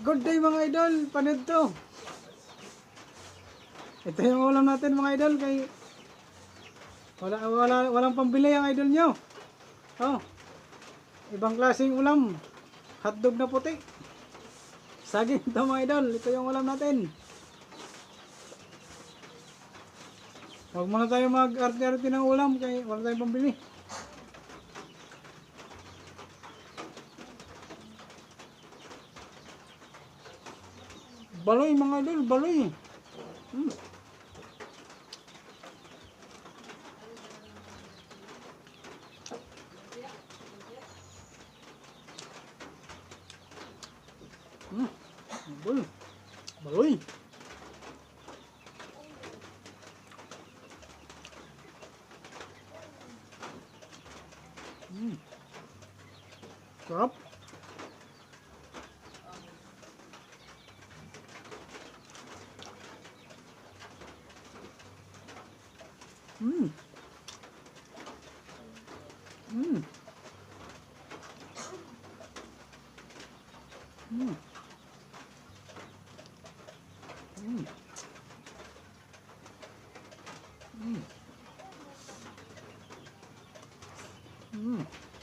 Good day mga idol, panood to. Ito yung ulam natin mga idol kay walang pambili ang idol nyo. Oh, ibang klaseng ulam. Hotdog na puti. Saging to mga idol, ito yung ulam natin. Huwag muna tayo mag-arte-arte ng ulam kay wala tayong pambili. Baloy mga idol, baloy. Mm. Baloy. Baloy. Sarap. Mm. Mm. Mm. Mm. Mm. Mm.